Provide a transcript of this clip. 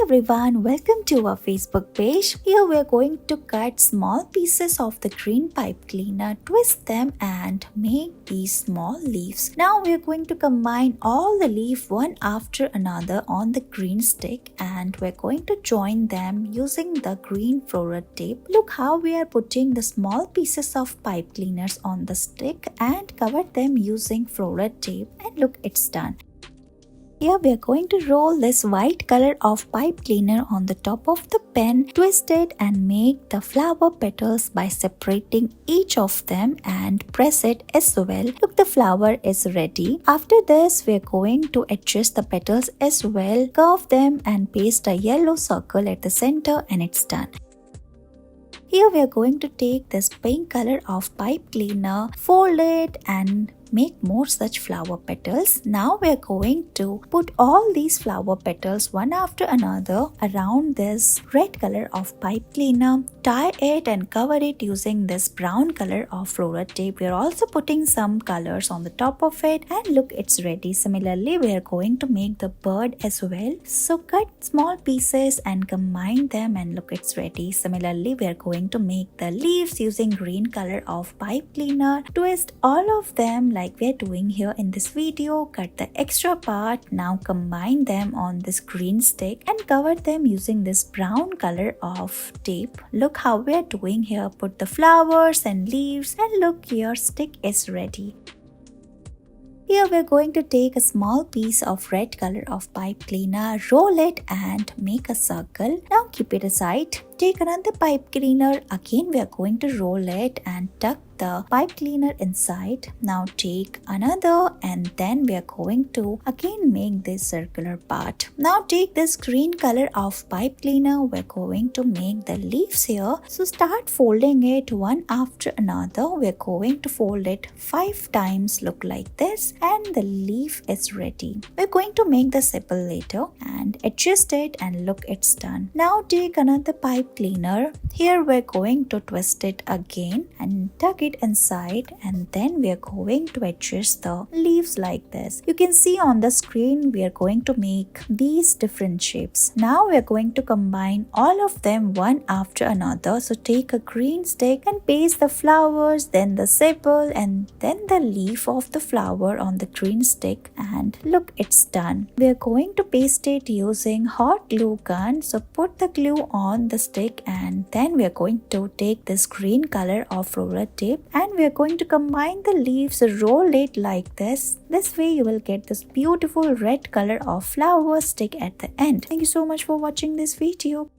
everyone, welcome to our Facebook page. Here we are going to cut small pieces of the green pipe cleaner, twist them and make these small leaves. Now we are going to combine all the leaves one after another on the green stick and we're going to join them using the green floral tape. Look how we are putting the small pieces of pipe cleaners on the stick and cover them using floral tape, and look, it's done. Here we are going to roll this white color of pipe cleaner on the top of the pen, twist it and make the flower petals by separating each of them and press it as well. Look, the flower is ready. After this, we are going to adjust the petals as well, curve them and paste a yellow circle at the center, and it's done. Here we are going to take this pink color of pipe cleaner, fold it and make more such flower petals. Now we are going to put all these flower petals one after another around this red color of pipe cleaner, tie it and cover it using this brown color of floral tape. We are also putting some colors on the top of it, and look, it's ready. Similarly, we are going to make the bird as well. So cut small pieces and combine them, and look, it's ready. Similarly, we are going to make the leaves using green color of pipe cleaner, twist all of them like we're doing here in this video, cut the extra part, now combine them on this green stick and cover them using this brown color of tape. Look how we're doing here, put the flowers and leaves, and look, your stick is ready. Here we're going to take a small piece of red color of pipe cleaner, roll it and make a circle. Now keep it aside. Take another pipe cleaner. Again we are going to roll it and tuck the pipe cleaner inside. Now take another, and then we are going to again make this circular part. Now take this green color of pipe cleaner. We're going to make the leaves here. So start folding it one after another. We're going to fold it 5 times, look like this, and the leaf is ready. We're going to make the sepal later and adjust it, and look, it's done. Now take another pipe cleaner. Here we're going to twist it again and tuck it inside, and then we are going to adjust the leaves like this. You can see on the screen we are going to make these different shapes. Now we are going to combine all of them one after another. So take a green stick and paste the flowers, then the sepal, and then the leaf of the flower on the green stick, and look, it's done. We are going to paste it using hot glue gun. So put the glue on the stick, and then we are going to take this green color of floral tape and we are going to combine the leaves, roll it like this. This way you will get this beautiful red color of flower stick at the end. Thank you so much for watching this video.